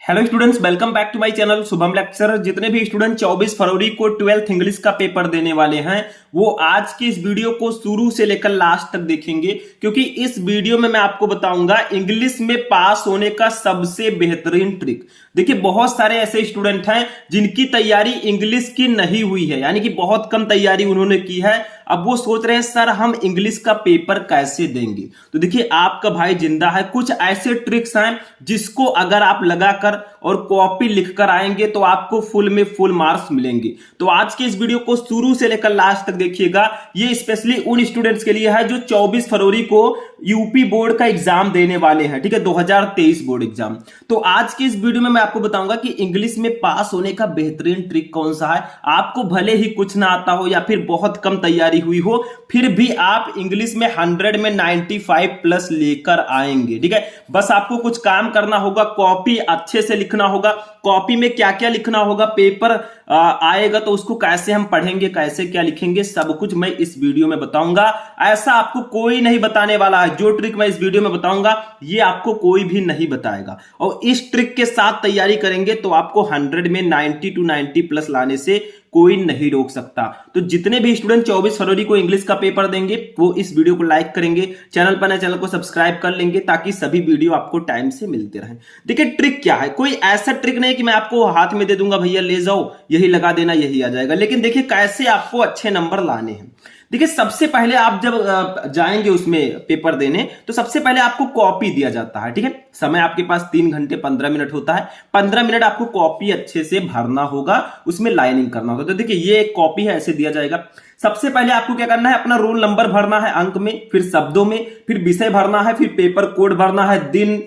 Hello students, welcome back to my channel Shubham lecture. जितने भी student 24 फरवरी को 12th इंग्लिश का पेपर देने वाले हैं वो आज की इस वीडियो को शुरू से लेकर लास्ट तक देखेंगे, क्योंकि इस वीडियो में मैं आपको बताऊंगा इंग्लिश में पास होने का सबसे बेहतरीन ट्रिक। देखिए, बहुत सारे ऐसे स्टूडेंट हैं जिनकी तैयारी इंग्लिश की नहीं हुई है, यानी कि बहुत कम तैयारी उन्होंने की है। अब वो सोच रहे हैं सर हम इंग्लिश का पेपर कैसे देंगे। तो देखिए, आपका भाई जिंदा है। कुछ ऐसे ट्रिक्स हैं जिसको अगर आप लगाकर और कॉपी लिखकर आएंगे तो आपको फुल में फुल मार्क्स मिलेंगे। तो आज के इस वीडियो को शुरू से लेकर लास्ट तक देखिएगा। ये स्पेशली उन स्टूडेंट्स के लिए है जो 24 फरवरी को यूपी बोर्ड का एग्जाम देने वाले हैं, ठीक है, 2023 बोर्ड एग्जाम। तो आज के इस वीडियो में मैं आपको बताऊंगा कि इंग्लिश में पास होने का बेहतरीन ट्रिक कौन सा है। आपको भले ही कुछ ना आता हो या फिर बहुत कम तैयारी हुई हो, फिर भी आप इंग्लिश में 100 में 95 प्लस लेकर आएंगे, ठीक है। बस आपको कुछ काम करना होगा, कॉपी अच्छे से लिखना होगा। कॉपी में क्या क्या लिखना होगा, पेपर आएगा तो उसको कैसे हम पढ़ेंगे, कैसे क्या लिखेंगे, सब कुछ मैं इस वीडियो में बताऊंगा। ऐसा आपको कोई नहीं बताने वाला है। जो ट्रिक मैं इस वीडियो में बताऊंगा ये आपको कोई भी नहीं बताएगा, और इस ट्रिक के साथ तैयारी करेंगे तो आपको 100 में 90 to 90 प्लस लाने से कोई नहीं रोक सकता। तो जितने भी स्टूडेंट 24 फरवरी को इंग्लिश का पेपर देंगे वो इस वीडियो को लाइक करेंगे, चैनल पर नए चैनल को सब्सक्राइब कर लेंगे ताकि सभी वीडियो आपको टाइम से मिलते रहें। देखिए, ट्रिक क्या है, कोई ऐसा ट्रिक नहीं कि मैं आपको हाथ में दे दूंगा भैया ले जाओ यही लगा देना यही आ जाएगा। लेकिन देखिए कैसे आपको अच्छे नंबर लाने हैं। देखिए, सबसे पहले आप जब जाएंगे उसमें पेपर देने तो सबसे पहले आपको कॉपी दिया जाता है, ठीक है। समय आपके पास 3 घंटे 15 मिनट होता है। 15 मिनट आपको कॉपी अच्छे से भरना होगा, उसमें लाइनिंग करना होगा। तो देखिए, ये एक कॉपी है, ऐसे दिया जाएगा। सबसे पहले आपको क्या करना है, अपना रोल नंबर भरना है अंक में, फिर शब्दों में, फिर विषय भरना है, फिर पेपर कोड भरना है, दिन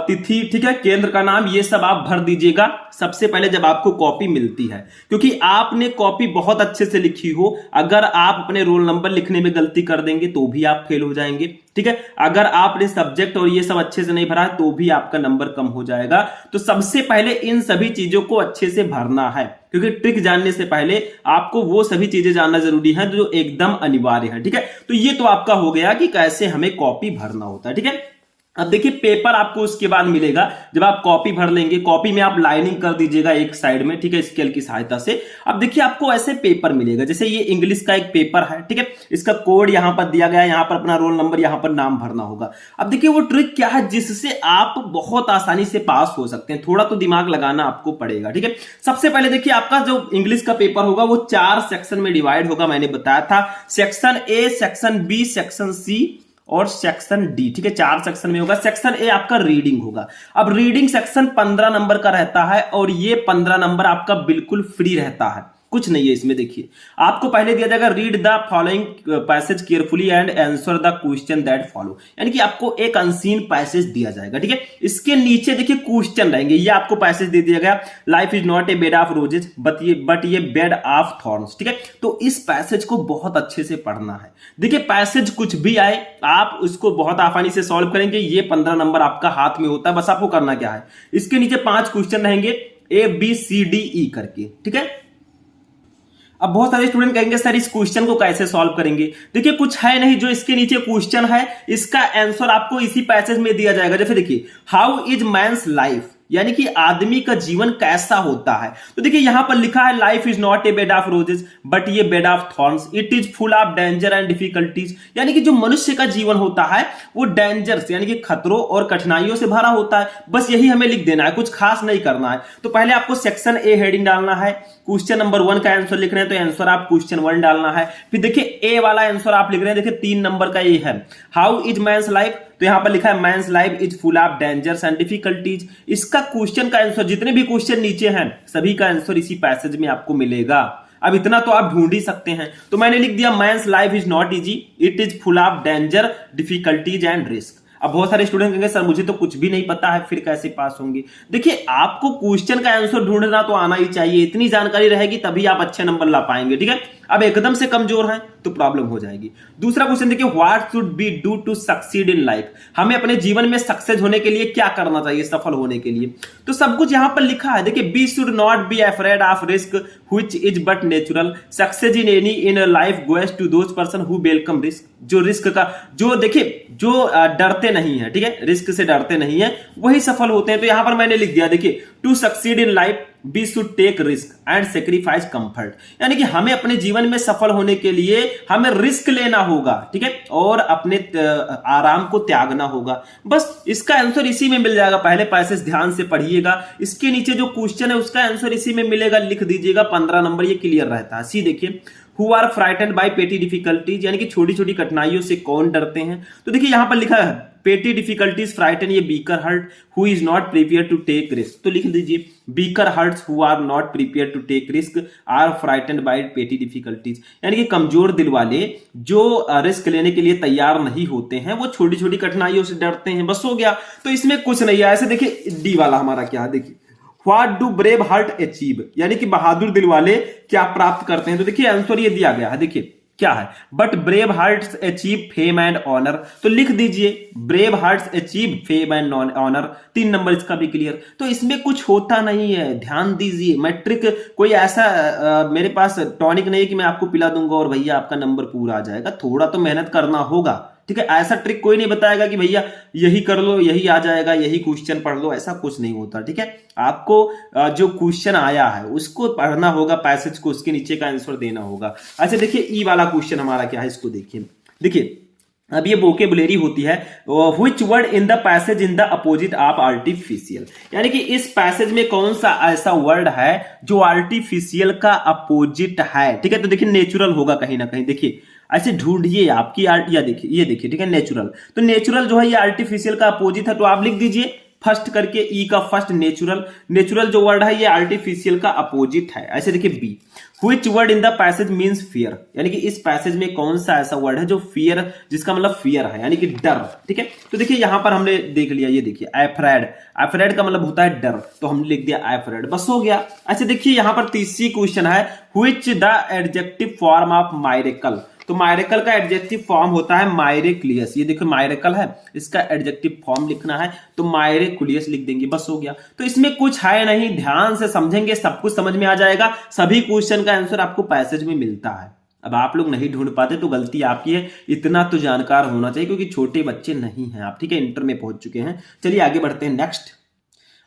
तिथि, ठीक है, केंद्र का नाम, ये सब आप भर दीजिएगा सबसे पहले जब आपको कॉपी मिलती है। क्योंकि आपने कॉपी बहुत अच्छे से लिखी हो, अगर आप अपने रोल नंबर लिखने में गलती कर देंगे तो भी आप फेल हो जाएंगे, ठीक है। अगर आपने सब्जेक्ट और ये सब अच्छे से नहीं भरा है तो भी आपका नंबर कम हो जाएगा। तो सबसे पहले इन सभी चीजों को अच्छे से भरना है, क्योंकि ट्रिक जानने से पहले आपको वो सभी चीजें जानना जरूरी है जो एकदम अनिवार्य है, ठीक है। तो ये तो आपका हो गया कि कैसे हमें कॉपी भरना होता है, ठीक है। अब देखिए, पेपर आपको उसके बाद मिलेगा जब आप कॉपी भर लेंगे। कॉपी में आप लाइनिंग कर दीजिएगा एक साइड में, ठीक है, स्केल की सहायता से। अब देखिए, आपको ऐसे पेपर मिलेगा, जैसे ये इंग्लिश का एक पेपर है, ठीक है। इसका कोड यहां पर दिया गया है, यहां पर अपना रोल नंबर, यहां पर नाम भरना होगा। अब देखिए, वो ट्रिक क्या है जिससे आप बहुत आसानी से पास हो सकते हैं। थोड़ा तो दिमाग लगाना आपको पड़ेगा, ठीक है। सबसे पहले देखिए, आपका जो इंग्लिश का पेपर होगा वो 4 सेक्शन में डिवाइड होगा, मैंने बताया था। Section A, section B, section C और सेक्शन डी, ठीक है। 4 सेक्शन में होगा। सेक्शन ए आपका रीडिंग होगा। अब रीडिंग सेक्शन 15 नंबर का रहता है, और ये 15 नंबर आपका बिल्कुल फ्री रहता है, कुछ नहीं है इसमें। देखिए, आपको पहले दिया जाएगा read the following passage carefully and answer the question that follow, यानी कि आपको एक अनसीन पैसेज दिया जाएगा, ठीक है। इसके नीचे देखिए क्वेश्चन रहेंगे। ये आपको पैसेज दे दिया गया, life is not a bed of roses but ये बेड ऑफ थॉर्न्स, ठीक है। तो इस पैसेज को बहुत अच्छे से पढ़ना है। देखिए, पैसेज कुछ भी आए आप उसको बहुत आसानी से सॉल्व करेंगे। ये 15 नंबर आपका हाथ में होता है। बस आपको करना क्या है, इसके नीचे 5 क्वेश्चन रहेंगे ABCDE करके, ठीक है। अब बहुत सारे स्टूडेंट कहेंगे सर इस क्वेश्चन को कैसे सॉल्व करेंगे। देखिए, कुछ है नहीं, जो इसके नीचे क्वेश्चन है इसका आंसर आपको इसी पैसेज में दिया जाएगा। जैसे देखिए, हाउ इज मैन्स लाइफ, यानी कि आदमी का जीवन कैसा होता है। तो देखिए, यहां पर लिखा है life is not a bed of roses but ये bed of thorns, it is full of danger and difficulties, यानी कि जो मनुष्य का जीवन होता है वो डेंजर्स यानी कि खतरों और कठिनाइयों से भरा होता है। बस यही हमें लिख देना है, कुछ खास नहीं करना है। तो पहले आपको सेक्शन ए हेडिंग डालना है, क्वेश्चन नंबर 1 का आंसर लिख रहे हैं तो आंसर आप क्वेश्चन 1 डालना है। फिर देखिए, ए वाला आंसर आप लिख रहे हैं, देखिए 3 नंबर का ये है, हाउ इज मैन्स लाइफ, तो यहां पर लिखा है man's life is full of dangers and difficulties. इसका क्वेश्चन का आंसर, जितने भी क्वेश्चन नीचे हैं सभी का आंसर इसी पैसेज में आपको मिलेगा। अब इतना तो आप ढूंढ ही सकते हैं। तो मैंने लिख दिया man's life is not easy, it is full of danger, difficulties and risk. अब बहुत सारे स्टूडेंट कहेंगे सर मुझे तो कुछ भी नहीं पता है, फिर कैसे पास होंगे। देखिए, आपको क्वेश्चन का आंसर ढूंढना तो आना ही चाहिए। इतनी जानकारी रहेगी तभी आप अच्छे नंबर ला पाएंगे, ठीक है। अब एकदम से कमजोर हैं तो प्रॉब्लम हो जाएगी। दूसरा क्वेश्चन देखिए, what should be do to succeed in life, हमें अपने जीवन में सक्सेस होने के लिए क्या करना चाहिए, सफल होने के लिए। तो सब कुछ यहां पर लिखा है, देखिए be should not be afraid of risk which is but natural, success in any in life goes to those person who welcome risk, जो रिस्क का जो देखिए जो डरते नहीं है, ठीक है, रिस्क से डरते नहीं है वही सफल होते हैं। तो यहां पर मैंने लिख दिया, देखिए to succeed in life we should take risk and sacrifice comfort, यानी कि हमें अपने जीवन में सफल होने के लिए हमें रिस्क लेना होगा, ठीक है, और अपने आराम को त्यागना होगा। बस इसका आंसर इसी में मिल जाएगा। पहले पैसेज ध्यान से पढ़िएगा, इसके नीचे जो क्वेश्चन है उसका आंसर इसी में मिलेगा, लिख दीजिएगा। 15 नंबर ये क्लियर रहता है। सी देखिए, who are frightened bye petty difficulties, यानी कि छोटी छोटी कठिनाइयों से कौन डरते हैं। तो देखिए यहां पर लिखा है पेटी डिफिकल्टीज फ्राइटन ये weaker heart who is not prepare to take risk, तो लिख दीजिए weaker hearts who are not prepare to take risk are frighten by petty difficulties, यानी कि कमजोर दिल वाले जो रिस्क लेने के लिए तैयार नहीं होते हैं वो छोटी छोटी कठिनाइयों से डरते हैं। बस हो गया, तो इसमें कुछ नहीं है। ऐसे देखिए डी वाला हमारा क्या है, देखिए what do brave heart achieve, यानी कि बहादुर दिल वाले क्या प्राप्त करते हैं। तो देखिए आंसर ये दिया गया है, देखिए क्या है, but brave hearts achieve fame and honour, तो लिख दीजिए brave hearts achieve fame and honour. 3 number इसका भी क्लियर। तो इसमें कुछ होता नहीं है, ध्यान दीजिए। मैट्रिक कोई ऐसा मेरे पास टॉनिक नहीं है कि मैं आपको पिला दूंगा और भैया आपका नंबर पूरा आ जाएगा। थोड़ा तो मेहनत करना होगा, ठीक है। ऐसा ट्रिक कोई नहीं बताएगा कि भैया यही कर लो यही आ जाएगा, यही क्वेश्चन पढ़ लो, ऐसा कुछ नहीं होता, ठीक है। आपको जो क्वेश्चन आया है उसको पढ़ना होगा, पैसेज को, उसके नीचे का आंसर देना होगा। अच्छा देखिए ई वाला क्वेश्चन हमारा क्या है, इसको देखिए। देखिए अब ये वोकेबुलरी होती है, which word in the passage in the opposite of artificial, यानी कि इस पैसेज में कौन सा ऐसा वर्ड है जो आर्टिफिशियल का अपोजिट है, ठीक है। तो देखिए नेचुरल होगा कहीं ना कहीं, देखिए ऐसे ढूंढिए आपकी या देखिए ये देखिए, ठीक है, नेचुरल। तो नेचुरल जो है ये आर्टिफिशियल का अपोजिट है, तो आप लिख दीजिए फर्स्ट करके ई का फर्स्ट नेचुरल। नेचुरल जो वर्ड है ये आर्टिफिशियल का अपोजिट है। ऐसे देखिए B, which word in the passage means fear, यानी कि इस पैसेज में कौन सा ऐसा वर्ड है जो फियर, जिसका मतलब फियर है, यानी कि डर, ठीक है। तो देखिए यहां पर हमने देख लिया, ये देखिए एफ्रेड, एफ्रेड का मतलब होता है डर, तो हमने लिख दिया एफ्रेड, बस हो गया। अच्छा देखिए यहां पर तीसरी क्वेश्चन है, which the adjective form of मायरेकल, तो मायरेकल का एडजेक्टिव फॉर्म होता है मायरेक्लियस। ये देखो मायरेकल है, इसका एडजेक्टिव फॉर्म लिखना है तो मायरेक्लियस लिख देंगे, बस हो गया। तो इसमें कुछ है नहीं, ध्यान से समझेंगे सब कुछ समझ में आ जाएगा। सभी क्वेश्चन का आंसर आपको पैसेज में मिलता है। अब आप लोग नहीं ढूंढ पाते तो गलती आपकी है, इतना तो जानकार होना चाहिए क्योंकि छोटे बच्चे नहीं हैं आप, ठीक है, इंटर में पहुंच चुके हैं। चलिए आगे बढ़ते हैं नेक्स्ट।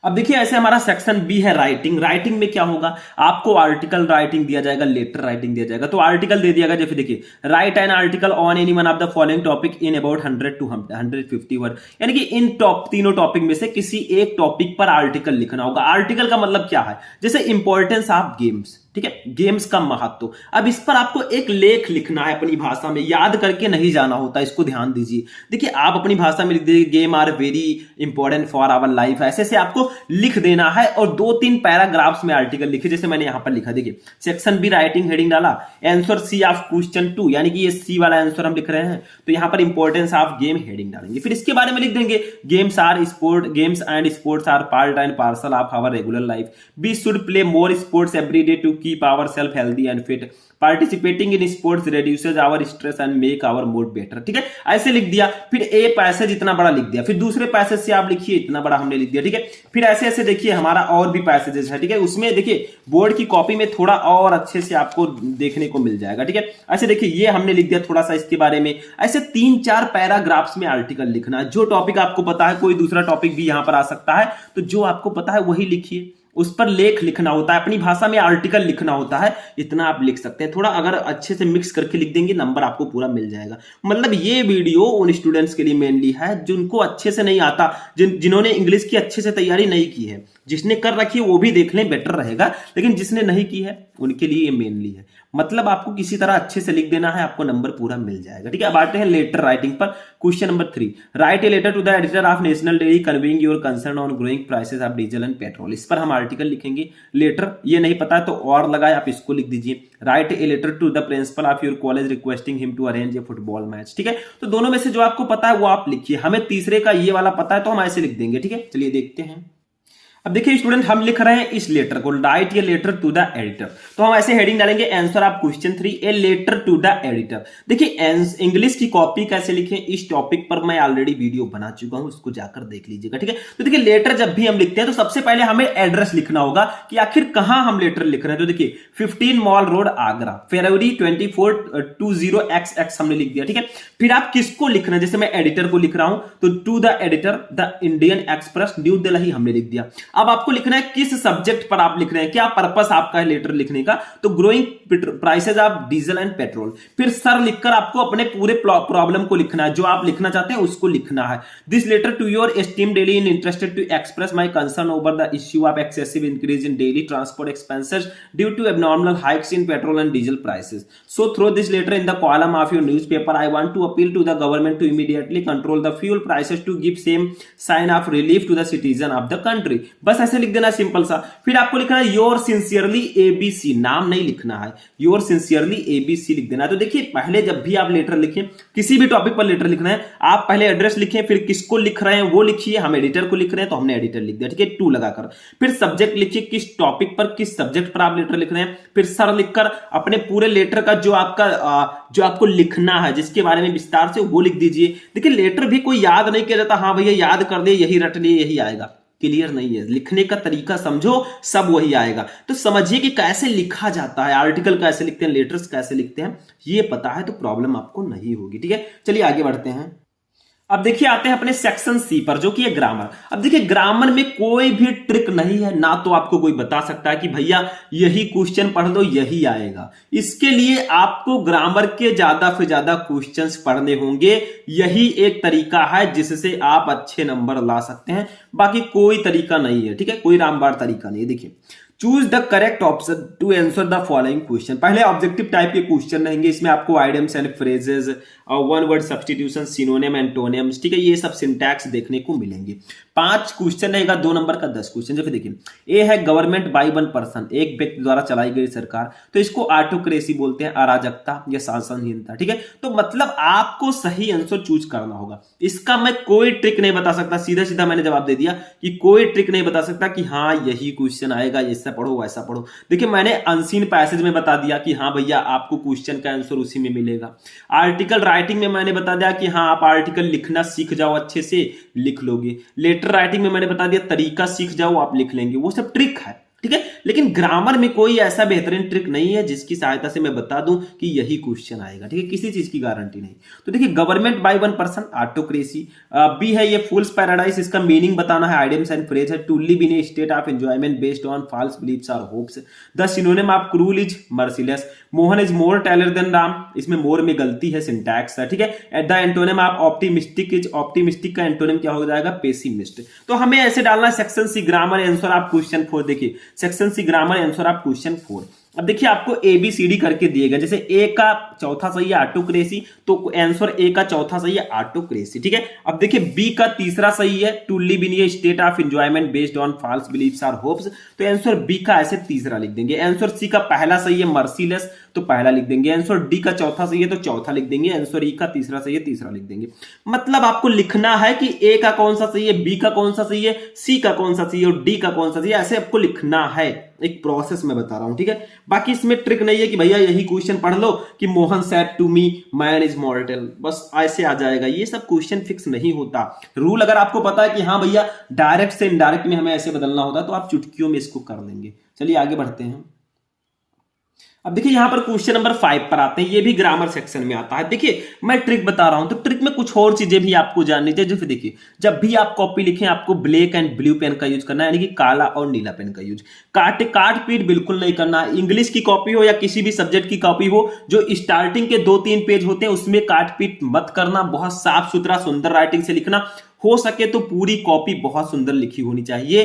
अब देखिए ऐसे हमारा सेक्शन बी है राइटिंग। राइटिंग में क्या होगा, आपको आर्टिकल राइटिंग दिया जाएगा, लेटर राइटिंग दिया जाएगा। तो आर्टिकल दे दिया गया, जैसे देखिए right an article on any one of the following topic in about 100 to 150 word, यानी कि इन तीनों टॉपिक में से किसी एक टॉपिक पर आर्टिकल लिखना होगा। आर्टिकल का मतलब क्या है, जैसे इंपॉर्टेंस ऑफ गेम्स, ठीक है, गेम्स का महत्व। अब इस पर आपको एक लेख लिखना है अपनी भाषा में, याद करके नहीं जाना होता, इसको ध्यान दीजिए। देखिए आप अपनी भाषा में लिख दीजिए game are very important for our life, ऐसे से आपको लिख देना है और 2-3 पैराग्राफ्स में आर्टिकल लिखे, जैसे मैंने यहां पर लिखा। देखिए सेक्शन बी राइटिंग हेडिंग डाला, आंसर सी ऑफ क्वेश्चन 2, यानी कि ये सी वाला आंसर हम लिख रहे हैं, तो यहां पर इंपॉर्टेंस ऑफ गेम हेडिंग डालेंगे। फिर इसके बारे में लिख देंगे games are sport, games and sports are part and parcel of our regular life, we should play more sports every day to keep our self healthy and fit, participating in sports reduces our stress and make our mood better, ठीक है, ऐसे लिख दिया। फिर a passage इतना बड़ा लिख दिया, फिर दूसरे पैसेज से आप लिखिए इतना बड़ा हमने लिख दिया, ठीक है। फिर ऐसे ऐसे देखिए हमारा और भी पैसेजेस है, ठीक है, उसमें देखिए बोर्ड की कॉपी में थोड़ा और अच्छे से आपको देखने को मिल जाएगा, ठीक है। ऐसे देखिए ये हमने लिख दिया थोड़ा सा इसके बारे में। ऐसे 3-4 पैराग्राफ्स में आर्टिकल लिखना है। जो टॉपिक आपको पता है, कोई दूसरा टॉपिक भी यहां पर आ सकता है, तो जो आपको पता है वही लिखिए, उस पर लेख लिखना होता है, अपनी भाषा में आर्टिकल लिखना होता है, इतना आप लिख सकते हैं। थोड़ा अगर अच्छे से मिक्स करके लिख देंगे नंबर आपको पूरा मिल जाएगा। मतलब ये वीडियो उन स्टूडेंट्स के लिए मेनली है जिनको अच्छे से नहीं आता, जिन्होंने इंग्लिश की अच्छे से तैयारी नहीं की है। जिसने कर रखी है वो भी देख लें, बेटर रहेगा, लेकिन जिसने नहीं की है उनके लिए ये मेनली है। मतलब आपको किसी तरह अच्छे से लिख देना है, आपको नंबर पूरा मिल जाएगा, ठीक है। अब आते हैं लेटर राइटिंग पर। Question number 3, write a letter to the editor of national dairy conveying your concern on growing prices of diesel and petrol. इस पर हम आर्टिकल लिखेंगे। लेटर ये नहीं पता है तो और लगाए, आप इसको लिख दीजिए। Write a letter to the principal of your college requesting him to arrange a football match, ठीक है। तो दोनों में से जो आपको पता है वो आप लिखिए। हमें तीसरे का ये वाला पता है तो हम ऐसे लिख देंगे, ठीक है। चलिए देखते हैं। अब देखिए स्टूडेंट, हम लिख रहे हैं इस लेटर को, write a letter to the editor. तो हम ऐसे हेडिंग डालेंगे, answer of question 3 a letter to the editor. देखिए इंग्लिश की कॉपी कैसे लिखें, इस टॉपिक पर मैं ऑलरेडी वीडियो बना चुका हूं, उसको जाकर देख लीजिएगा, ठीक है। तो देखिए लेटर जब भी हम लिखते हैं तो सबसे पहले हमें एड्रेस लिखना होगा कि आखिर कहां हम लेटर लिख रहे हैं। तो देखिए 15 मॉल रोड आगरा, फरवरी 24 20XX हमने लिख दिया, ठीक है। फिर आप किसको लिख रहे हैं, जैसे मैं एडिटर को लिख रहा हूं तो to the editor the Indian Express New Delhi हमने लिख दिया। अब आपको लिखना है किस सब्जेक्ट पर आप लिख रहे हैं, क्या पर्पस आपका है लेटर लिखने का, तो growing prices of diesel and petrol. फिर सर लिखकर आपको अपने पूरे प्रॉब्लम को लिखना है, जो आप लिखना चाहते हैं उसको लिखना है। This letter to your esteem daily in interested to express my concern over the issue of excessive increase in daily transport expenses due to abnormal hikes in petrol and diesel prices. So through this letter in the column of your newspaper I want to appeal to the government to immediately control the fuel prices to give same sign of relief to the citizen of the country. बस ऐसे लिख देना, simple सा। फिर आपको लिखना है your sincerely ABC, नाम नहीं लिखना है, योर सिंसियरली एबीसी लिख देना है। तो देखिए पहले जब भी आप लेटर लिखें, किसी भी टॉपिक पर लेटर लिखना है, आप पहले एड्रेस लिखें, फिर किसको लिख रहे हैं वो लिखिए। हम एडिटर को लिख रहे हैं तो हमने एडिटर लिख दिया, ठीक है, टू लगाकर। फिर सब्जेक्ट लिखिए, किस टॉपिक पर किस सब्जेक्ट पर आप लेटर लिख रहे हैं। फिर सर लिखकर अपने पूरे लेटर का जो आपको लिखना है, जिसके बारे में विस्तार से वो लिख दीजिए। देखिए लेटर भी कोई याद नहीं किया जाता, हाँ भैया याद कर दे, यही रट लिए यही आएगा, क्लियर नहीं है। लिखने का तरीका समझो, सब वही आएगा। तो समझिए कि कैसे लिखा जाता है, आर्टिकल कैसे लिखते हैं, लेटर्स कैसे लिखते हैं, ये पता है तो प्रॉब्लम आपको नहीं होगी, ठीक है। चलिए आगे बढ़ते हैं। अब देखिए आते हैं अपने सेक्शन सी पर, जो कि है ग्रामर। अब देखिए ग्रामर में कोई भी ट्रिक नहीं है, ना तो आपको कोई बता सकता है कि भैया यही क्वेश्चन पढ़ लो यही आएगा। इसके लिए आपको ग्रामर के ज्यादा से ज्यादा क्वेश्चंस पढ़ने होंगे, यही एक तरीका है जिससे आप अच्छे नंबर ला सकते हैं, बाकी कोई तरीका नहीं है, ठीक है, कोई रामबाण तरीका नहीं है। देखिए choose the correct option to answer the following question. पहले ऑब्जेक्टिव टाइप के क्वेश्चन रहेंगे, इसमें आपको आइडियम्स एंड फ्रेजेस और one word substitution, synonym, antonyms, ठीक है, ये सब सिंटैक्स देखने को मिलेंगे। 5 क्वेश्चन रहेगा, 2 नंबर का 10 क्वेश्चन। जैसे देखिए ए है गवर्नमेंट बाय वन पर्सन, एक व्यक्ति द्वारा चलाई गई सरकार, तो इसको ऑटोक्रेसी बोलते हैं, अराजकता या शासनहीनता, ठीक है। तो मतलब आपको सही आंसर चूज करना होगा। इसका मैं कोई ट्रिक नहीं बता सकता, सीधा सीधा मैंने जवाब दे दिया कि कोई ट्रिक नहीं बता सकता कि हाँ यही क्वेश्चन आएगा, ऐसा पढ़ो वैसा पढ़ो। देखिए मैंने अनसीन पैसेज में बता दिया कि हाँ भैया आपको क्वेश्चन का आंसर उसी में मिलेगा। आर्टिकल राइटिंग में मैंने बता दिया कि हाँ आप आर्टिकल लिखना सीख जाओ, अच्छे से लिख लोगे। लेटर राइटिंग में मैंने बता दिया तरीका सीख जाओ, आप लिख लेंगे, वो सब ट्रिक है, ठीक है। लेकिन ग्रामर में कोई ऐसा बेहतरीन ट्रिक नहीं है जिसकी सहायता से मैं बता दूं कि यही क्वेश्चन आएगा, ठीक है, किसी चीज की गारंटी नहीं। तो देखिए government by one person, autocracy. B है ये फूल्स पैराडाइज, इसका मीनिंग बताना है, आइडियम्स एंड फ्रेज है। To live in a state of enjoyment based on false beliefs और hopes. The synonym of cruel is merciless. Mohan is more talent than Ram, इसमें more में गलती है, सिंटैक्स है, ठीक है। At the antonym of optimistic is, optimistic का antonym क्या हो जाएगा, पेसिमिस्ट। तो हमें ऐसे डालना है section C grammar answer of question 4। देखिए section C grammar answer of question 4। अब देखिए आपको ABCD करके दिएगा, जैसे ए का चौथा सही है ऑटोक्रेसी, तो आंसर ए का चौथा सही है ऑटोक्रेसी, ठीक है। अब देखिए बी का तीसरा सही है, to live in a state of enjoyment based on false beliefs और होप्स, तो आंसर बी का ऐसे तीसरा लिख देंगे। आंसर सी का पहला सही है मर्सीलेस, तो पहला लिख देंगे। आंसर डी का चौथा सही है तो चौथा लिख देंगे। आंसर ई का तीसरा सही है, तीसरा लिख देंगे। मतलब आपको लिखना है कि ए का कौन सा सही है, बी का कौन सा सही है, सी का कौन सा सही है और डी का कौन सा सही है, ऐसे आपको लिखना है। एक प्रोसेस में बता रहा हूं, ठीक है। बाकी इसमें ट्रिक नहीं है कि भैया यही क्वेश्चन पढ़ लो कि Mohan said to me man is mortal, बस ऐसे आ जाएगा। ये सब क्वेश्चन फिक्स नहीं होता। रूल अगर आपको पता है कि हाँ भैया डायरेक्ट से इनडायरेक्ट में हमें ऐसे बदलना होता, तो आप चुटकियों में इसको कर लेंगे। चलिए आगे बढ़ते हैं। अब देखिए यहां पर क्वेश्चन नंबर 5 पर आते हैं, ये भी ग्रामर सेक्शन में आता है। देखिए मैं ट्रिक बता रहा हूं, तो ट्रिक में कुछ और चीजें भी आपको जाननी चाहिए। जैसे देखिए जब भी आप कॉपी लिखें आपको ब्लैक एंड ब्लू पेन का यूज करना है, यानी कि काला और नीला पेन का यूज। काट पीट बिल्कुल नहीं करना। इंग्लिश की कॉपी हो या किसी भी सब्जेक्ट की कॉपी हो, जो स्टार्टिंग के 2-3 पेज होते हैं उसमें काट पीट मत करना। बहुत साफ सुथरा सुंदर राइटिंग से लिखना, हो सके तो पूरी कॉपी बहुत सुंदर लिखी होनी चाहिए,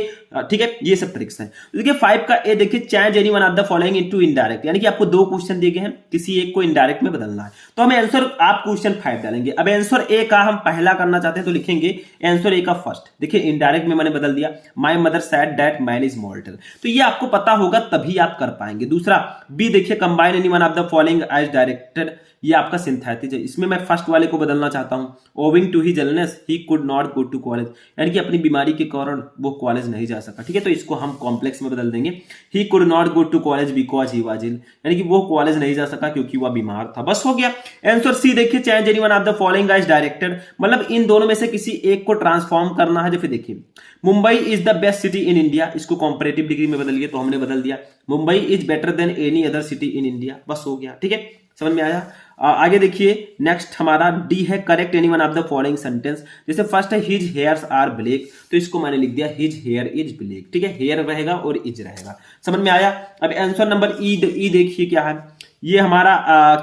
ठीक है। ये सब ट्रिक्स हैं। देखिए 5 का ए देखिए, change any one of the following into indirect, यानी कि आपको 2 क्वेश्चन दिए गए हैं, किसी एक को इनडायरेक्ट में बदलना है। तो हमें आंसर आप क्वेश्चन 5 डालेंगे। अब आंसर ए का हम पहला करना चाहते हैं तो लिखेंगे आंसर ए का फर्स्ट। देखिए इनडायरेक्ट में मैंने बदल दिया, my mother said that man is मॉर्टल, तो ये आपको पता होगा तभी आप कर पाएंगे। दूसरा बी देखिए, combine any one of the following as directed, ये आपका सिंथेटिक है। इसमें मैं फर्स्ट वाले को बदलना चाहता हूं, owing to his illness he could not not go to college, यानी कि अपनी बीमारी के कारण वो कॉलेज नहीं जा सका, ठीक है। तो इसको हम कॉम्प्लेक्स में बदल देंगे, he could not go to college because he was ill, यानी कि वो कॉलेज नहीं जा सका क्योंकि वह बीमार था। बस हो गया। आंसर सी देखिए, change any one of the following as directed, मतलब इन दोनों में से किसी एक को ट्रांसफॉर्म करना है। जैसे देखिए, Mumbai is the best city in India, इसको कंपैरेटिव डिग्री में बदलिए, तो हमने बदल दिया Mumbai is better than any other city in India. बस हो गया, ठीक है, समझ में आया। आगे देखिए, नेक्स्ट हमारा डी है, correct any one of the following sentence. जैसे फर्स्ट है हिज हेयर्स आर ब्लैक, तो इसको मैंने लिख दिया हिज हेयर इज ब्लैक, ठीक है, हेयर रहेगा और इज रहेगा, समझ में आया। अब आंसर नंबर ई देखिए क्या है, ये हमारा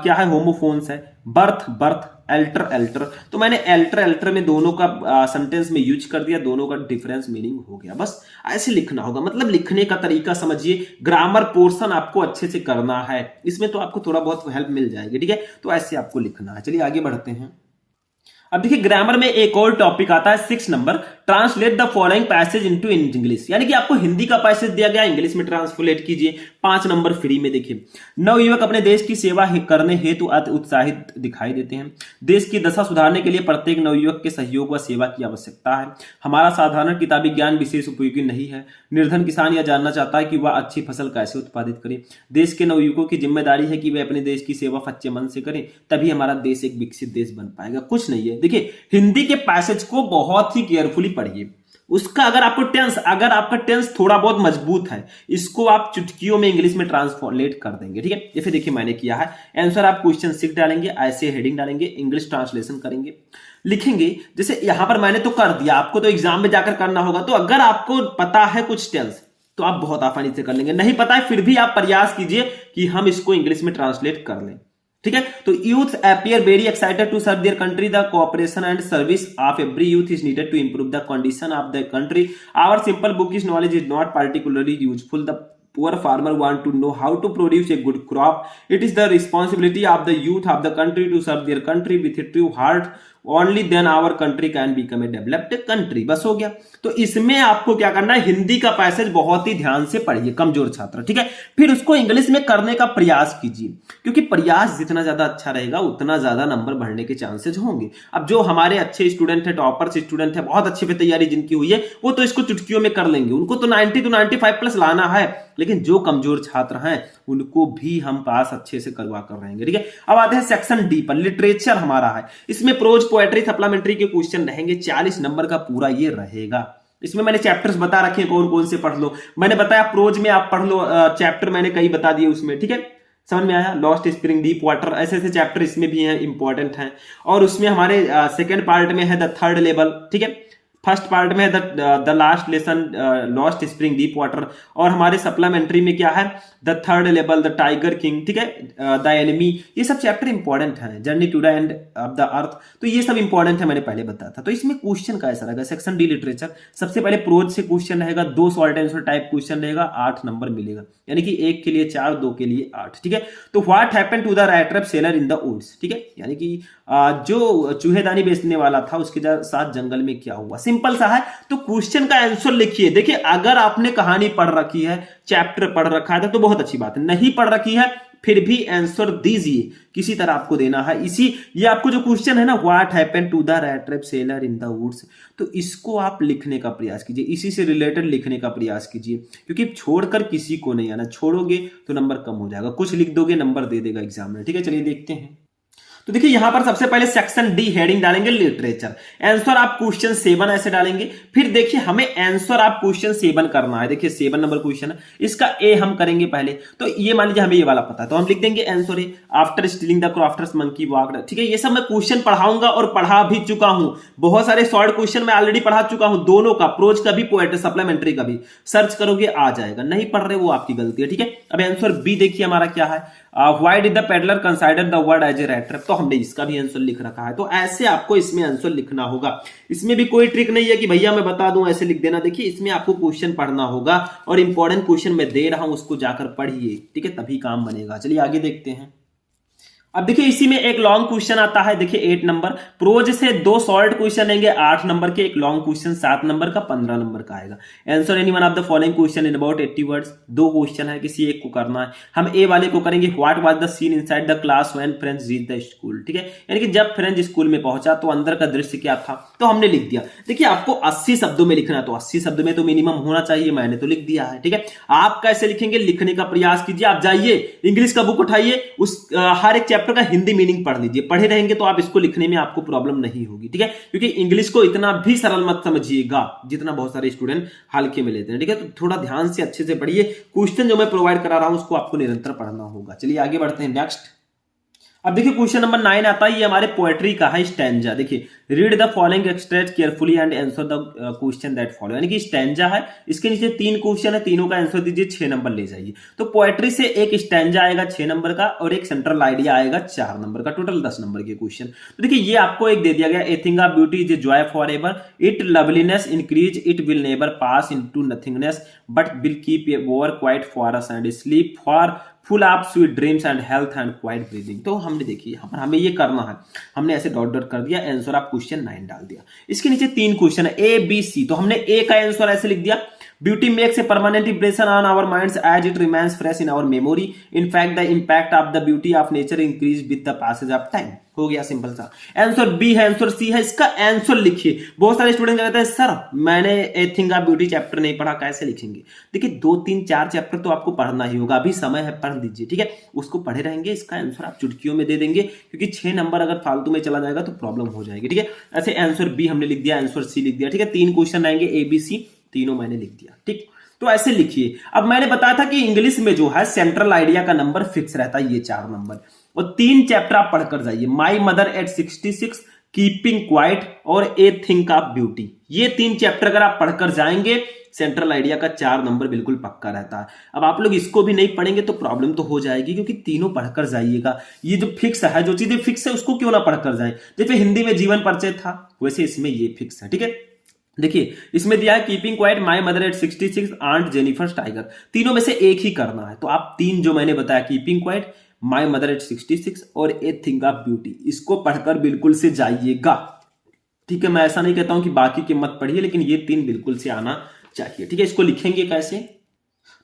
क्या है, होमोफोन्स है, बर्थ बर्थ, एल्टर एल्टर, तो मैंने एल्टर एल्टर में दोनों का सेंटेंस में यूज कर दिया, दोनों का डिफरेंस मीनिंग हो गया। बस ऐसे लिखना होगा, मतलब लिखने का तरीका समझिए, ग्रामर पोर्शन आपको अच्छे से करना है, इसमें तो आपको थोड़ा बहुत हेल्प मिल जाएगी, ठीक है। तो ऐसे आपको लिखना है। चलिए आगे बढ़ते हैं। अब देखिए, ग्रामर में एक और टॉपिक आता है 6 number, translate the following passage into English, यानी कि आपको हिंदी का पैसेज दिया गया, इंग्लिश में ट्रांसलेट कीजिए। 5 नंबर फ्री में। देखिए, नवयुवक अपने देश की सेवा करने हेतु अति उत्साहित दिखाई देते हैं। देश की दशा सुधारने के लिए प्रत्येक नवयुवक के सहयोग व सेवा की आवश्यकता है। हमारा साधारण किताबी ज्ञान विशेष उपयोगी नहीं है। निर्धन किसान यह जानना चाहता है कि वह अच्छी फसल कैसे उत्पादित करे। देश के नवयुवकों की जिम्मेदारी है कि वे अपने देश की सेवा सच्चे मन से करें, तभी हमारा देश एक विकसित देश बन पाएगा। कुछ नहीं है। देखिए, हिंदी के पैसेज को बहुत ही केयरफुली पढ़िए, उसका अगर आपका टेंस थोड़ा बहुत मजबूत है, इसको आप चुटकियों में इंग्लिश में ट्रांसलेट कर देंगे, ठीक है। जैसे देखिए मैंने किया है, आंसर आप क्वेश्चन 6 डालेंगे, ऐसे हेडिंग डालेंगे, इंग्लिश ट्रांसलेशन करेंगे, लिखेंगे। जैसे यहां पर मैंने तो कर दिया, आपको तो एग्जाम में जाकर करना होगा। तो अगर आपको पता है कुछ टेंस तो आप बहुत आसानी से कर लेंगे, नहीं पता है फिर भी आप प्रयास कीजिए कि हम इसको इंग्लिश में ट्रांसलेट कर लें, ठीक है। तो youth appear very excited to serve their country, the cooperation and service of every youth is needed to improve the condition of the country. Our simple bookish knowledge is not particularly useful. The poor farmer want to know how to produce a good crop. It is the responsibility of the youth of the country to serve their country with a true heart. Only then our country can become a developed country. बस हो गया। तो इसमें आपको क्या करना है, हिंदी का पैसेज बहुत ही ध्यान से पढ़िए, कमजोर छात्र, ठीक है। फिर उसको इंग्लिश में करने का प्रयास कीजिए, क्योंकि प्रयास जितना ज्यादा अच्छा रहेगा उतना ज्यादा नंबर बढ़ने के चांसेस होंगे। अब जो हमारे अच्छे स्टूडेंट है, टॉपर्स स्टूडेंट है, बहुत अच्छे पे तैयारी जिनकी हुई है, वो तो इसको चुटकियों में कर लेंगे, उनको तो 90 to 95 प्लस लाना है। लेकिन जो कमजोर छात्र हैं उनको भी हम पास अच्छे से करवा कर रहेंगे, ठीक है। अब आते हैं सेक्शन डी पर, लिटरेचर हमारा है। इसमें प्रोज, पोएट्री, सप्लीमेंट्री के क्वेश्चन रहेंगे, 40 नंबर का पूरा ये रहेगा। इसमें मैंने चैप्टर्स बता रखे कौन कौन से पढ़ लो। मैंने बताया प्रोज में आप पढ़ लो, चैप्टर मैंने कई बता दिए उसमें, ठीक है, समझ में आया। लॉस्ट स्प्रिंग, डीप वाटर, ऐसे ऐसे चैप्टर इसमें भी हैं, इंपॉर्टेंट हैं। और उसमें हमारे सेकेंड पार्ट में है द थर्ड लेवल, ठीक है। फर्स्ट पार्ट में the last lesson, lost spring, deep water. और हमारे सप्लीमेंट्री में क्या है, the third level, the tiger king, ठीक है, द एनिमी। ये सब चैप्टर इंपॉर्टेंट हैं। Journey to the end of the earth, तो ये सब इंपॉर्टेंट है, मैंने पहले बताया था। तो इसमें क्वेश्चन का ऐसा रहेगा, सेक्शन डी लिटरेचर, सबसे पहले प्रोज से क्वेश्चन रहेगा, 2 शॉर्ट आंसर टाइप क्वेश्चन रहेगा, 8 नंबर मिलेगा, यानी कि 1 के लिए 4, 2 के लिए 8, ठीक है। तो what happened to the rat trap seller in the woods, ठीक है, यानी कि जो चूहेदानी बेचने वाला था उसके साथ जंगल में क्या हुआ, सिंपल सा है। तो क्वेश्चन का आंसर लिखिए। देखिए, अगर आपने कहानी पढ़ रखी है, चैप्टर पढ़ रखा है तो बहुत अच्छी बात है, नहीं पढ़ रखी है फिर भी आंसर दीजिए, किसी तरह आपको देना है। ये आपको जो क्वेश्चन है ना, what happened to the rat trap seller in the woods, तो इसको आप लिखने का प्रयास कीजिए, इसी से रिलेटेड लिखने का प्रयास कीजिए, क्योंकि छोड़कर किसी को नहीं आना, छोड़ोगे तो नंबर कम हो जाएगा, कुछ लिख दोगे नंबर दे देगा एग्जाम में, ठीक है। चलिए देखते हैं। तो देखिए यहां पर सबसे पहले सेक्शन डी हेडिंग डालेंगे लिटरेचर, आंसर आप क्वेश्चन 7 ऐसे डालेंगे। फिर देखिए हमें आंसर आप क्वेश्चन 7 करना है। देखिए 7 नंबर क्वेश्चन है, इसका ए हम करेंगे पहले। तो ये मान लीजिए हमें ये वाला पता है, तो हम लिख देंगे answer A, after stealing the crofter's monkey walked, ठीक है। ये सब मैं क्वेश्चन पढ़ाऊंगा और पढ़ा भी चुका हूं, बहुत सारे शॉर्ट क्वेश्चन मैं ऑलरेडी पढ़ा चुका हूं, दोनों का, प्रोज का भी, पोएट्री सप्लीमेंट्री का भी। सर्च करोगे आ जाएगा, नहीं पढ़ रहे वो आपकी गलती है, ठीक है। अब आंसर बी देखिए हमारा क्या है, why did the peddler consider the word as a rat trap, तो हमने इसका भी आंसर लिख रखा है। तो ऐसे आपको इसमें आंसर लिखना होगा, इसमें भी कोई ट्रिक नहीं है कि भैया मैं बता दूं ऐसे लिख देना। देखिए इसमें आपको क्वेश्चन पढ़ना होगा और इंपॉर्टेंट क्वेश्चन मैं दे रहा हूं उसको जाकर पढ़िए, ठीक है, तभी काम बनेगा। चलिए आगे देखते हैं। अब देखिए इसी में एक लॉन्ग क्वेश्चन आता है, देखिए 8 नंबर। प्रोज से 2 शॉर्ट क्वेश्चन आएंगे 8 नंबर के, एक लॉन्ग क्वेश्चन 7 नंबर का 15 नंबर का आएगा। Answer any one of the following question in about 80 words. 2 question है, किसी एक को करना है। हम ए वाले को करेंगे, what was the scene inside the class when friends reach the school. ठीक है, यानी कि जब फ्रेंड्स स्कूल में पहुंचा तो अंदर का दृश्य क्या था, तो हमने लिख दिया। देखिए आपको 80 शब्दों में लिखना है, तो 80 शब्द में तो मिनिमम होना चाहिए, मैंने तो लिख दिया है। ठीक है, आप कैसे लिखेंगे, लिखने का प्रयास कीजिए। आप जाइए इंग्लिश का बुक उठाइए, उस हर एक चैप्टर का हिंदी मीनिंग पढ़ लीजिए। पढ़े रहेंगे तो आप इसको लिखने में आपको प्रॉब्लम नहीं होगी। ठीक है, क्योंकि इंग्लिश को इतना भी सरल मत समझिएगा जितना बहुत सारे स्टूडेंट हल्के में लेते हैं। ठीक है, तो थोड़ा ध्यान से अच्छे से पढ़िए। क्वेश्चन जो मैं प्रोवाइड करा रहा हूं उसको आपको निरंतर पढ़ना होगा। चलिए आगे बढ़ते हैं नेक्स्ट। अब देखिए क्वेश्चन नंबर 9 आता है, ये हमारे पोएट्री का है, स्टैंजा। देखिए read the following extract carefully and answer the question that follow. यानी कि स्टैंजा है, इसके नीचे 3 क्वेश्चन है, तीनों का आंसर दीजिए, 6 नंबर ले जाइए। तो पोएट्री से एक स्टैंजा आएगा 6 नंबर का और एक सेंट्रल आइडिया आएगा 4 नंबर का, टोटल 10 नंबर के क्वेश्चन। तो देखिए ये आपको एक दे दिया गया, a thing of beauty is a joy for ever, it loveliness increase, it will never pass into nothingness but will keep a over quiet for us and sleep for full of sweet dreams and health and quite breathing. तो हमने देखिए यहाँ पर हमें ये करना है, हमने ऐसे डॉट डॉट कर दिया, आंसर आप क्वेश्चन 9 डाल दिया। इसके नीचे 3 क्वेश्चन है, ए बी सी। तो हमने ए का आंसर ऐसे लिख दिया, beauty makes a permanent impression on our minds as it remains fresh in our memory. In fact the impact of the beauty of nature increase with the passage of time. हो गया simple सा। Answer B है, answer C है, इसका answer लिखिए। बहुत सारे student कहते हैं सर मैंने a thing of beauty chapter नहीं पढ़ा, कैसे लिखेंगे। देखिए 2 3 4 चैप्टर तो आपको पढ़ना ही होगा, अभी समय है, पढ़ लीजिए। ठीक है, उसको पढ़े रहेंगे, इसका आंसर आप चुटकियों में दे देंगे, क्योंकि 6 नंबर अगर फालतू में चला जाएगा तो प्रॉब्लम हो जाएगी। ठीक है, ऐसे आंसर बी हमने लिख दिया, आंसर सी लिख दिया। ठीक है, 3 क्वेश्चन आएंगे, ए बी सी, तीनों मैंने लिख दिया। ठीक, तो ऐसे लिखिए। अब मैंने बताया था कि इंग्लिश में जो है सेंट्रल आइडिया का नंबर फिक्स रहता है, ये 4 नंबर, और 3 चैप्टर आप पढ़कर जाइए, my mother at 66, keeping quiet और ए थिंक ऑफ ब्यूटी। ये 3 चैप्टर अगर आप पढ़कर जाएंगे, सेंट्रल आइडिया का 4 नंबर बिल्कुल पक्का रहता है। अब आप लोग इसको भी नहीं पढ़ेंगे तो प्रॉब्लम तो हो जाएगी, क्योंकि तीनों पढ़कर जाइएगा। ये जो फिक्स है, जो चीजें फिक्स है उसको क्यों ना पढ़कर जाए। जैसे हिंदी में जीवन परिचय था, वैसे इसमें ये फिक्स है। ठीक है, देखिए इसमें दिया है keeping quiet, my mother at 66, aunt Jennifer tiger. तीनों में से एक ही करना है, तो आप 3 जो मैंने बताया, keeping quiet, my mother at 66 और ए थिंग ऑफ ब्यूटी, इसको पढ़कर बिल्कुल से जाइएगा। ठीक है, मैं ऐसा नहीं कहता हूं कि बाकी के मत पढ़िए, लेकिन ये 3 बिल्कुल से आना चाहिए। ठीक है, इसको लिखेंगे कैसे,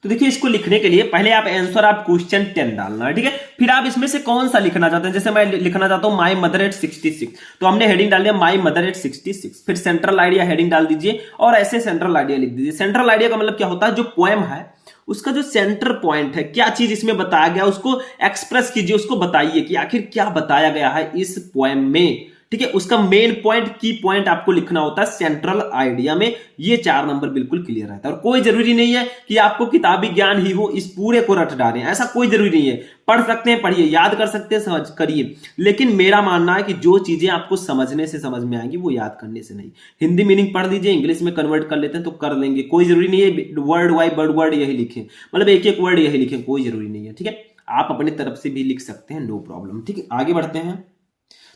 तो देखिए इसको लिखने के लिए पहले आप आंसर आप क्वेश्चन 10 डालना है। ठीक है, फिर आप इसमें से कौन सा लिखना चाहते हैं। जैसे मैं लिखना चाहता हूं माय मदर एट 66, तो हमने हेडिंग डाल दिया माय मदर एट 66, फिर सेंट्रल आइडिया हेडिंग डाल दीजिए और ऐसे सेंट्रल आइडिया लिख दीजिए। सेंट्रल आइडिया का मतलब क्या होता है, जो पोएम है उसका जो सेंटर पॉइंट है, क्या चीज इसमें बताया गया, उसको एक्सप्रेस कीजिए, उसको बताइए कि आखिर क्या बताया गया है इस पोएम में। ठीक है, उसका मेन पॉइंट, की पॉइंट आपको लिखना होता है सेंट्रल आइडिया में। ये 4 नंबर बिल्कुल क्लियर रहता है, और कोई जरूरी नहीं है कि आपको किताबी ज्ञान ही हो, इस पूरे को रट डालें, ऐसा कोई जरूरी नहीं है। पढ़ सकते हैं, पढ़िए, याद कर सकते हैं, समझ करिए, लेकिन मेरा मानना है कि जो चीजें आपको समझने से समझ में आएंगी वो याद करने से नहीं। हिंदी मीनिंग पढ़ लीजिए, इंग्लिश में कन्वर्ट कर लेते हैं तो कर लेंगे, कोई जरूरी नहीं है वर्ड वाई वर्ड यही लिखें, मतलब एक एक वर्ड यही लिखें, कोई जरूरी नहीं है। ठीक है, आप अपनी तरफ से भी लिख सकते हैं, नो प्रॉब्लम। ठीक है, आगे बढ़ते हैं।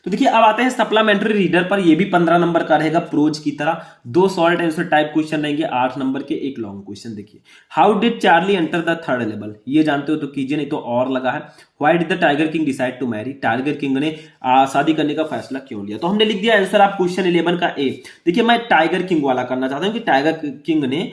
तो देखिए अब आते हैं सप्लीमेंट्री रीडर पर। ये भी 15 नंबर का रहेगा, प्रोज की तरह। 2 शॉर्ट आंसर टाइप क्वेश्चन रहेंगे 8 नंबर के, एक लॉन्ग क्वेश्चन। देखिए, how did Charlie enter the 3rd level, ये जानते हो तो कीजिए, नहीं तो और लगा है। Why did the tiger king decide to marry, tiger king ने शादी करने का फैसला क्यों लिया। तो हमने लिख दिया आंसर आप क्वेश्चन 11 का ए। देखिए मैं टाइगर किंग वाला करना चाहता हूं कि टाइगर किंग ने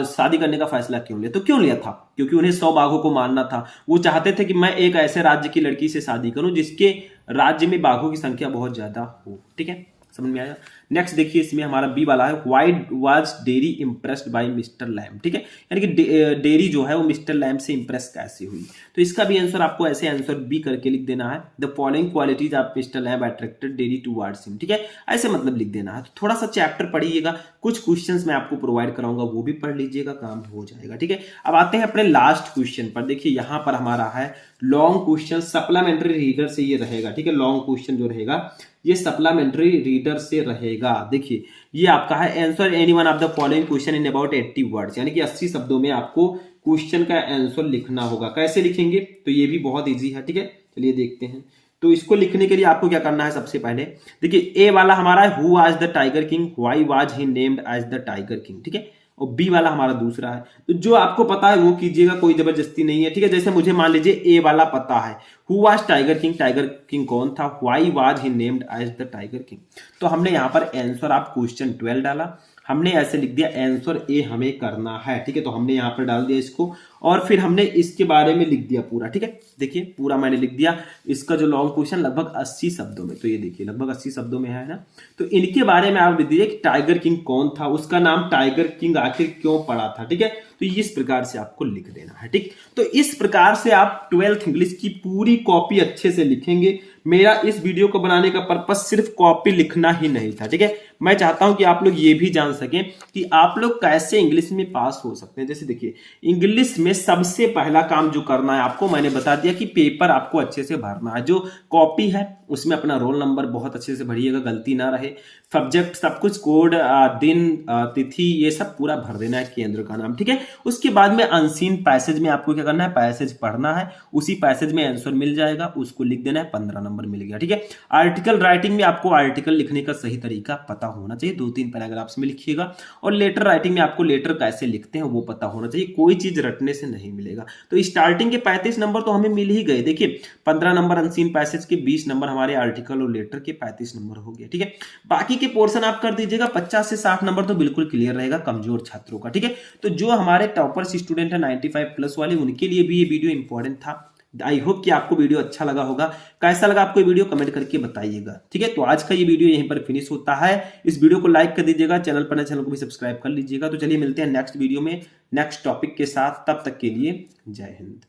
शादी करने का फैसला क्यों लिया। तो क्यों लिया था, क्योंकि उन्हें 100 बाघों को मारना था। वो चाहते थे कि मैं एक ऐसे राज्य की लड़की से शादी करूं जिसके राज्य में बाघों की संख्या बहुत ज्यादा हो। ठीक है, समझ में आया। नेक्स्ट देखिए, इसमें हमारा बी वाला है, why was dairy impressed by mister lamb. ठीक है, यानी कि डेरी जो है वो मिस्टर लैम्ब से इंप्रेस कैसे हुई। तो इसका भी आंसर आपको ऐसे आंसर बी करके लिख देना है, the following qualities of mister lamb attracted dairy towards him. ठीक है, ऐसे मतलब लिख देना है। तो थोड़ा सा चैप्टर पढ़िएगा, कुछ क्वेश्चंस मैं आपको प्रोवाइड कराऊंगा, वो भी पढ़ लीजिएगा, काम हो जाएगा। ठीक है, अब आते हैं अपने लास्ट क्वेश्चन पर। देखिए यहां पर हमारा है लॉन्ग क्वेश्चन, सप्लीमेंट्री रीडर से ये रहेगा। ठीक है, लॉन्ग क्वेश्चन जो रहेगा ये सप्लीमेंट्री रीडर से रहेगा। देखिए ये आपका है, answer any one of the following question in about 80 words, यानी कि 80 शब्दों में आपको क्वेश्चन का आंसर लिखना होगा। कैसे लिखेंगे, तो ये भी बहुत इजी है। ठीक है, चलिए देखते हैं। तो इसको लिखने के लिए आपको क्या करना है, सबसे पहले देखिए ए वाला हमारा है, who was the tiger king, why was he named as the tiger king. ठीक है, और बी वाला हमारा दूसरा है। तो जो आपको पता है वो कीजिएगा, कोई जबरदस्ती नहीं है, ठीक है। जैसे मुझे मान लीजिए ए वाला पता है, who was tiger king, tiger king कौन था, why was he named as the tiger king. तो हमने यहाँ पर आंसर आप क्वेश्चन 12 डाला, हमने ऐसे लिख दिया आंसर ए हमें करना है, ठीक है। तो हमने यहाँ पर डाल दिया इसको, और फिर हमने इसके बारे में लिख दिया पूरा, ठीक है। देखिए पूरा मैंने लिख दिया, इसका जो लॉन्ग क्वेश्चन लगभग 80 शब्दों में, तो ये देखिए लगभग 80 शब्दों में है ना। तो इनके बारे में आप लिख दीजिए कि टाइगर किंग कौन था, उसका नाम टाइगर किंग आखिर क्यों पड़ा था, ठीक है। तो इस प्रकार से आपको लिख देना है, ठीक। तो इस प्रकार से आप 12th इंग्लिश की पूरी कॉपी अच्छे से लिखेंगे। मेरा इस वीडियो को बनाने का पर्पस सिर्फ कॉपी लिखना ही नहीं था, ठीक है। मैं चाहता हूं कि आप लोग ये भी जान सकें कि आप लोग कैसे इंग्लिश में पास हो सकते हैं। जैसे देखिए इंग्लिश में सबसे पहला काम जो करना है आपको, मैंने बता दिया कि पेपर आपको अच्छे से भरना है। जो कॉपी है उसमें अपना रोल नंबर बहुत अच्छे से भरिएगा, गलती ना रहे, सब्जेक्ट सब कुछ, कोड, दिन, तिथि, ये सब पूरा भर देना है, केंद्र का नाम, ठीक है। उसके बाद में अनसीन पैसेज में आपको क्या करना है, पैसेज पढ़ना है, उसी पैसेज में आंसर मिल जाएगा, उसको लिख देना है, 15 नंबर मिल गया, ठीक है। आर्टिकल राइटिंग में आपको आर्टिकल लिखने का सही तरीका पता होना चाहिए, 2-3 पैराग्राफ्स में लिखिएगा। और लेटर राइटिंग में आपको लेटर कैसे लिखते हैं वो पता होना चाहिए, कोई चीज रटने से नहीं मिलेगा। तो स्टार्टिंग के 35 नंबर तो हमें मिल ही गए, देखिए 15 नंबर अनसीन पैसेज के, 20 नंबर हमारे आर्टिकल और लेटर के, 35 नंबर हो गया, ठीक है। बाकी के पोर्शन आप कर दीजिएगा, 50 से 60 नंबर तो बिल्कुल क्लियर रहेगा कमजोर छात्रों का, ठीक है। तो जो हमारे टॉपर्स स्टूडेंट है 95 प्लस वाले, उनके लिए भी ये वीडियो इंपॉर्टेंट था। आई होप कि आपको वीडियो अच्छा लगा होगा। कैसा लगा आपको वीडियो कमेंट करके बताइएगा, ठीक है। तो आज का ये वीडियो यहीं पर फिनिश होता है। इस वीडियो को लाइक कर दीजिएगा, चैनल पर नए चैनल को भी सब्सक्राइब कर लीजिएगा। तो चलिए मिलते हैं नेक्स्ट वीडियो में नेक्स्ट टॉपिक के साथ, तब तक के लिए जय हिंद।